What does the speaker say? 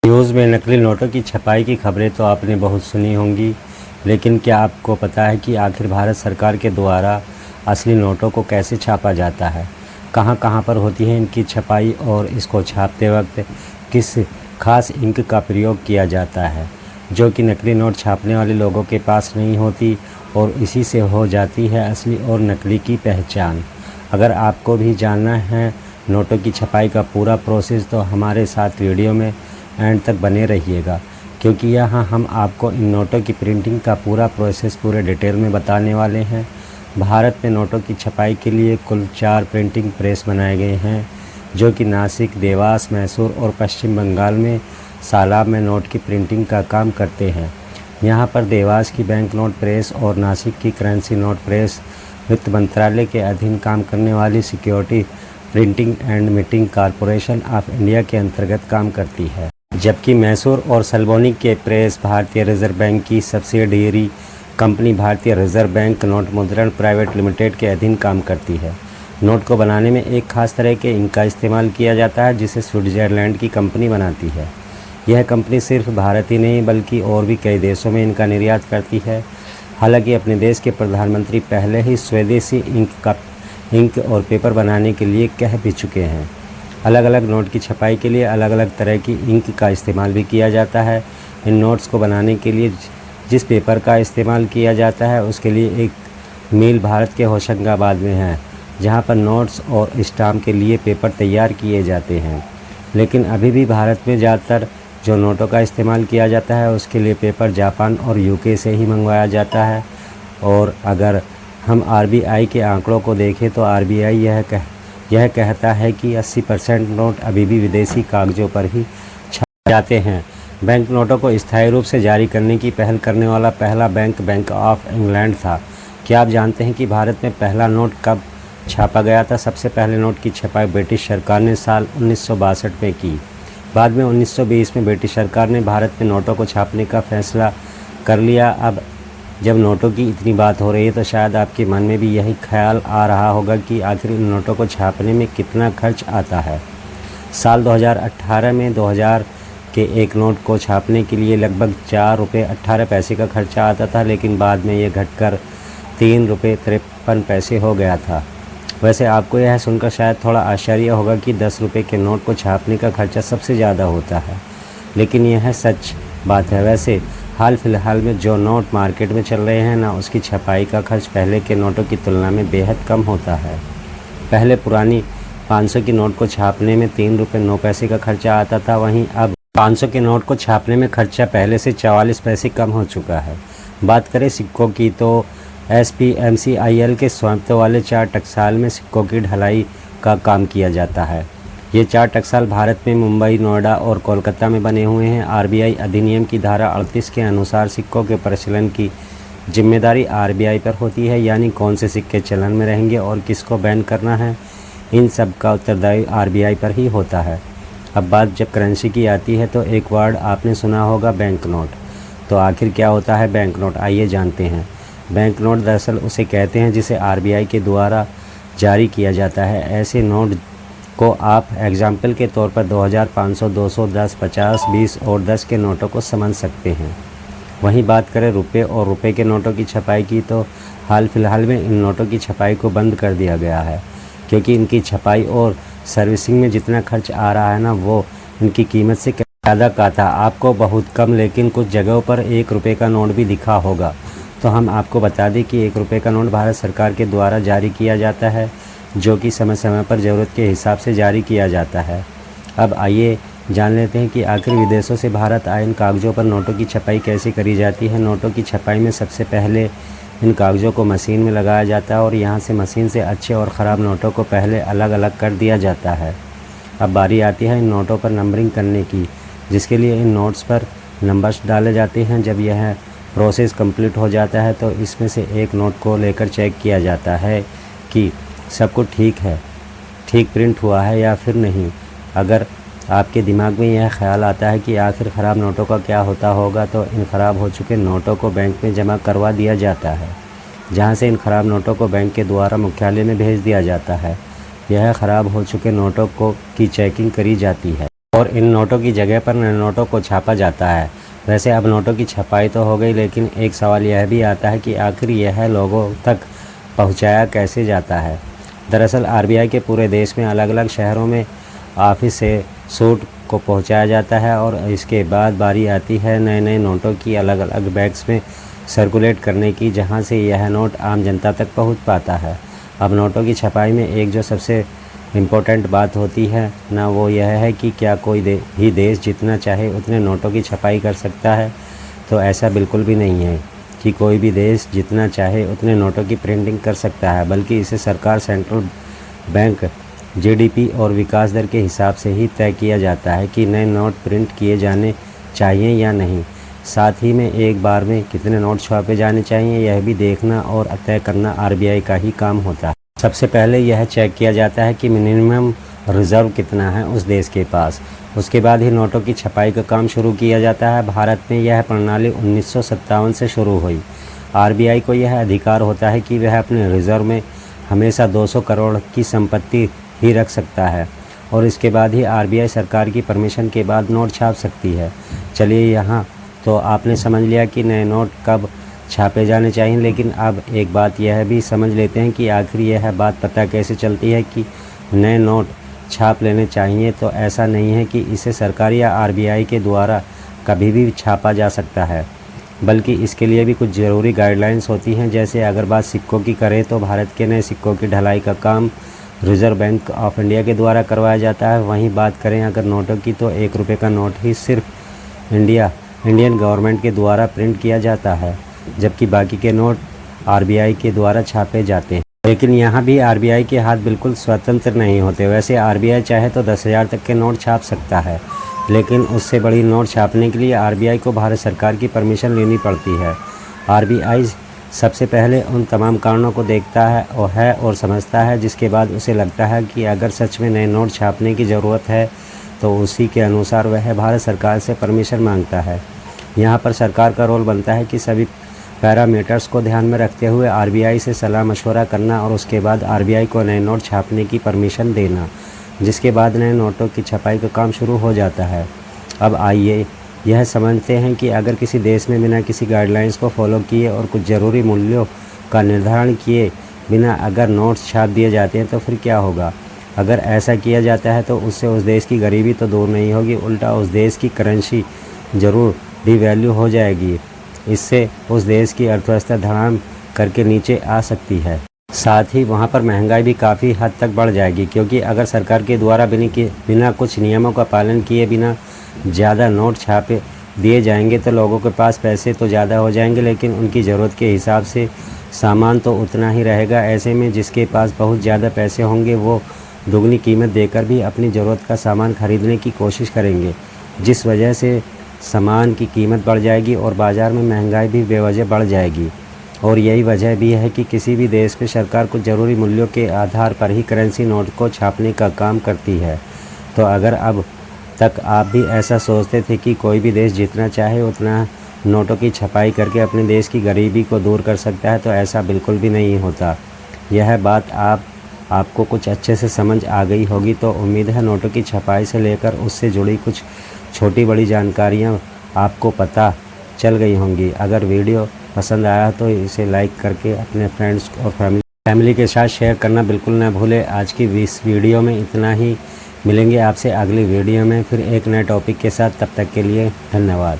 News में नकली नोटों की छपाई की खबरें तो आपने बहुत सुनी होंगी, लेकिन क्या आपको पता है कि आखिर भारत सरकार के द्वारा असली नोटों को कैसे छापा जाता है, कहां कहां पर होती है इनकी छपाई और इसको छापते वक्त किस खास इंक का प्रयोग किया जाता है, जो कि नकली नोट छापने वाले लोगों के पास नहीं होती और इसी से हो जाती है असली और नकली की पहचान। अगर आपको भी जानना है नोटों की छपाई का पूरा प्रोसेस तो हमारे साथ वीडियो में एंड तक बने रहिएगा, क्योंकि यहाँ हम आपको इन नोटों की प्रिंटिंग का पूरा प्रोसेस पूरे डिटेल में बताने वाले हैं। भारत में नोटों की छपाई के लिए कुल 4 प्रिंटिंग प्रेस बनाए गए हैं, जो कि नासिक, देवास, मैसूर और पश्चिम बंगाल में सालाब में नोट की प्रिंटिंग का काम करते हैं। यहाँ पर देवास की बैंक नोट प्रेस और नासिक की करेंसी नोट प्रेस वित्त मंत्रालय के अधीन काम करने वाली security printing and meeting corporation of India के अंतर्गत काम करती है, जबकि मैसूर और सल्बोनी के प्रेस भारतीय रिजर्व बैंक की सब्सिडियरी कंपनी भारतीय रिजर्व बैंक नोट मुद्रण प्राइवेट लिमिटेड के अधीन काम करती है। नोट को बनाने में एक खास तरह के इंक का इस्तेमाल किया जाता है, जिसे स्विट्जरलैंड की कंपनी बनाती है। यह कंपनी सिर्फ भारत ही नहीं बल्कि और भी कई देशों में इनका निर्यात करती है। हालांकि अपने देश के प्रधानमंत्री पहले ही स्वदेशी इंक और पेपर बनाने के लिए कह भी चुके हैं। अलग अलग नोट की छपाई के लिए अलग अलग तरह की इंक का इस्तेमाल भी किया जाता है। इन नोट्स को बनाने के लिए जिस पेपर का इस्तेमाल किया जाता है उसके लिए एक मिल भारत के होशंगाबाद में है, जहां पर नोट्स और स्टाम्प के लिए पेपर तैयार किए जाते हैं। लेकिन अभी भी भारत में ज़्यादातर जो नोटों का इस्तेमाल किया जाता है उसके लिए पेपर जापान और यूके से ही मंगवाया जाता है। और अगर हम आरबीआई के आंकड़ों को देखें तो आरबीआई यह कहता है कि 80% नोट अभी भी विदेशी कागज़ों पर ही छापे जाते हैं। बैंक नोटों को स्थायी रूप से जारी करने की पहल करने वाला पहला बैंक ऑफ इंग्लैंड था। क्या आप जानते हैं कि भारत में पहला नोट कब छापा गया था? सबसे पहले नोट की छपाई ब्रिटिश सरकार ने साल 1962 में की। बाद में 1920 में ब्रिटिश सरकार ने भारत में नोटों को छापने का फैसला कर लिया। अब जब नोटों की इतनी बात हो रही है तो शायद आपके मन में भी यही ख्याल आ रहा होगा कि आखिर इन नोटों को छापने में कितना खर्च आता है। साल 2018 में 2000 के एक नोट को छापने के लिए लगभग 4 रुपये 18 पैसे का खर्चा आता था, लेकिन बाद में ये घटकर 3 रुपये 53 पैसे हो गया था। वैसे आपको यह सुनकर शायद थोड़ा आश्चर्य होगा कि 10 रुपये के नोट को छापने का खर्चा सबसे ज़्यादा होता है, लेकिन यह सच बात है। वैसे हाल फिलहाल में जो नोट मार्केट में चल रहे हैं ना, उसकी छपाई का खर्च पहले के नोटों की तुलना में बेहद कम होता है। पहले पुरानी 500 की नोट को छापने में 3 रुपये 9 पैसे का खर्चा आता था, वहीं अब 500 के नोट को छापने में खर्चा पहले से 44 पैसे कम हो चुका है। बात करें सिक्कों की तो SPMCIL के स्वामित्व वाले 4 टकसाल में सिक्कों की ढलाई का काम किया जाता है। ये 4 टकसाल भारत में मुंबई, नोएडा और कोलकाता में बने हुए हैं। आरबीआई अधिनियम की धारा 38 के अनुसार सिक्कों के प्रचलन की जिम्मेदारी आरबीआई पर होती है, यानी कौन से सिक्के चलन में रहेंगे और किसको बैन करना है, इन सब का उत्तरदायी आरबीआई पर ही होता है। अब बात जब करेंसी की आती है तो एक वर्ड आपने सुना होगा, बैंक नोट। तो आखिर क्या होता है बैंक नोट, आइए जानते हैं। बैंक नोट दरअसल उसे कहते हैं जिसे आरबीआई के द्वारा जारी किया जाता है। ऐसे नोट को आप एग्जाम्पल के तौर पर 2000, 500, 200, 10, 50, 20 और 10 के नोटों को समझ सकते हैं। वहीं बात करें रुपये और रुपये के नोटों की छपाई की तो हाल फिलहाल में इन नोटों की छपाई को बंद कर दिया गया है, क्योंकि इनकी छपाई और सर्विसिंग में जितना खर्च आ रहा है ना, वो इनकी कीमत से ज़्यादा का था। आपको बहुत कम लेकिन कुछ जगहों पर 1 रुपये का नोट भी दिखा होगा। तो हम आपको बता दें कि 1 रुपये का नोट भारत सरकार के द्वारा जारी किया जाता है, जो कि समय समय पर ज़रूरत के हिसाब से जारी किया जाता है। अब आइए जान लेते हैं कि आखिर विदेशों से भारत आए इन कागज़ों पर नोटों की छपाई कैसे करी जाती है। नोटों की छपाई में सबसे पहले इन कागज़ों को मशीन में लगाया जाता है और यहाँ से मशीन से अच्छे और ख़राब नोटों को पहले अलग अलग कर दिया जाता है। अब बारी आती है इन नोटों पर नंबरिंग करने की, जिसके लिए इन नोट्स पर नंबर्स डाले जाते हैं। जब यह प्रोसेस कंप्लीट हो जाता है तो इसमें से एक नोट को लेकर चेक किया जाता है कि सब कुछ ठीक प्रिंट हुआ है या फिर नहीं। अगर आपके दिमाग में यह ख्याल आता है कि आखिर ख़राब नोटों का क्या होता होगा, तो इन ख़राब हो चुके नोटों को बैंक में जमा करवा दिया जाता है, जहां से इन ख़राब नोटों को बैंक के द्वारा मुख्यालय में भेज दिया जाता है। यह ख़राब हो चुके नोटों की चेकिंग करी जाती है। और इन नोटों की जगह पर नए नोटों को छापा जाता है। वैसे अब नोटों की छपाई तो हो गई, लेकिन एक सवाल यह भी आता है कि आखिर यह लोगों तक पहुंचाया कैसे जाता है। दरअसल आरबीआई के पूरे देश में अलग अलग शहरों में ऑफिस से सूट को पहुंचाया जाता है और इसके बाद बारी आती है नए नए नोटों की अलग अलग बैग्स में सर्कुलेट करने की, जहां से यह नोट आम जनता तक पहुंच पाता है। अब नोटों की छपाई में एक जो सबसे इम्पोर्टेंट बात होती है ना, वो यह है कि क्या कोई ही देश जितना चाहे उतने नोटों की छपाई कर सकता है। तो ऐसा बिल्कुल भी नहीं है कि कोई भी देश जितना चाहे उतने नोटों की प्रिंटिंग कर सकता है, बल्कि इसे सरकार, सेंट्रल बैंक, जीडीपी और विकास दर के हिसाब से ही तय किया जाता है कि नए नोट प्रिंट किए जाने चाहिए या नहीं। साथ ही में एक बार में कितने नोट छापे जाने चाहिए यह भी देखना और तय करना आरबीआई का ही काम होता है। सबसे पहले यह चेक किया जाता है कि मिनिमम रिज़र्व कितना है उस देश के पास। उसके बाद ही नोटों की छपाई का काम शुरू किया जाता है। भारत में यह प्रणाली 1957 से शुरू हुई। आरबीआई को यह अधिकार होता है कि वह अपने रिज़र्व में हमेशा 200 करोड़ की संपत्ति ही रख सकता है और इसके बाद ही आरबीआई सरकार की परमिशन के बाद नोट छाप सकती है। चलिए, यहाँ तो आपने समझ लिया कि नए नोट कब छापे जाने चाहिए, लेकिन अब एक बात यह भी समझ लेते हैं कि आखिर यह बात पता कैसे चलती है कि नए नोट छाप लेने चाहिए। तो ऐसा नहीं है कि इसे सरकार या आरबीआई के द्वारा कभी भी छापा जा सकता है, बल्कि इसके लिए भी कुछ ज़रूरी गाइडलाइंस होती हैं। जैसे अगर बात सिक्कों की करें तो भारत के नए सिक्कों की ढलाई का काम रिज़र्व बैंक ऑफ इंडिया के द्वारा करवाया जाता है। वहीं बात करें अगर नोटों की, तो 1 रुपये का नोट ही सिर्फ इंडियन गवर्नमेंट के द्वारा प्रिंट किया जाता है, जबकि बाकी के नोट आरबीआई के द्वारा छापे जाते हैं। लेकिन यहाँ भी आरबीआई के हाथ बिल्कुल स्वतंत्र नहीं होते। वैसे आरबीआई चाहे तो 10,000 तक के नोट छाप सकता है, लेकिन उससे बड़ी नोट छापने के लिए आरबीआई को भारत सरकार की परमिशन लेनी पड़ती है। आरबीआई सबसे पहले उन तमाम कारणों को देखता है और समझता है, जिसके बाद उसे लगता है कि अगर सच में नए नोट छापने की ज़रूरत है तो उसी के अनुसार वह भारत सरकार से परमिशन मांगता है। यहाँ पर सरकार का रोल बनता है कि सभी पैरामीटर्स को ध्यान में रखते हुए आरबीआई से सलाह मशवरा करना और उसके बाद आरबीआई को नए नोट छापने की परमिशन देना, जिसके बाद नए नोटों की छपाई का काम शुरू हो जाता है। अब आइए यह समझते हैं कि अगर किसी देश में बिना किसी गाइडलाइंस को फॉलो किए और कुछ ज़रूरी मूल्यों का निर्धारण किए बिना अगर नोट्स छाप दिए जाते हैं तो फिर क्या होगा। अगर ऐसा किया जाता है तो उससे उस देश की गरीबी तो दूर नहीं होगी, उल्टा उस देश की करेंसी ज़रूर डिवैल्यू हो जाएगी। इससे उस देश की अर्थव्यवस्था धड़ाम करके नीचे आ सकती है। साथ ही वहाँ पर महंगाई भी काफ़ी हद तक बढ़ जाएगी, क्योंकि अगर सरकार के द्वारा बिना कुछ नियमों का पालन किए बिना ज़्यादा नोट छापे दिए जाएंगे तो लोगों के पास पैसे तो ज़्यादा हो जाएंगे, लेकिन उनकी ज़रूरत के हिसाब से सामान तो उतना ही रहेगा। ऐसे में जिसके पास बहुत ज़्यादा पैसे होंगे वो दुगनी कीमत देकर भी अपनी ज़रूरत का सामान खरीदने की कोशिश करेंगे, जिस वजह से सामान की कीमत बढ़ जाएगी और बाज़ार में महंगाई भी बेवजह बढ़ जाएगी। और यही वजह भी है कि किसी भी देश में सरकार कुछ ज़रूरी मूल्यों के आधार पर ही करेंसी नोट को छापने का काम करती है। तो अगर अब तक आप भी ऐसा सोचते थे कि कोई भी देश जितना चाहे उतना नोटों की छपाई करके अपने देश की गरीबी को दूर कर सकता है, तो ऐसा बिल्कुल भी नहीं होता। यह बात आपको कुछ अच्छे से समझ आ गई होगी। तो उम्मीद है नोटों की छपाई से लेकर उससे जुड़ी कुछ छोटी बड़ी जानकारियाँ आपको पता चल गई होंगी। अगर वीडियो पसंद आया तो इसे लाइक करके अपने फ्रेंड्स और फैमिली के साथ शेयर करना बिल्कुल ना भूलें। आज की इस वीडियो में इतना ही। मिलेंगे आपसे अगली वीडियो में फिर एक नए टॉपिक के साथ। तब तक के लिए धन्यवाद।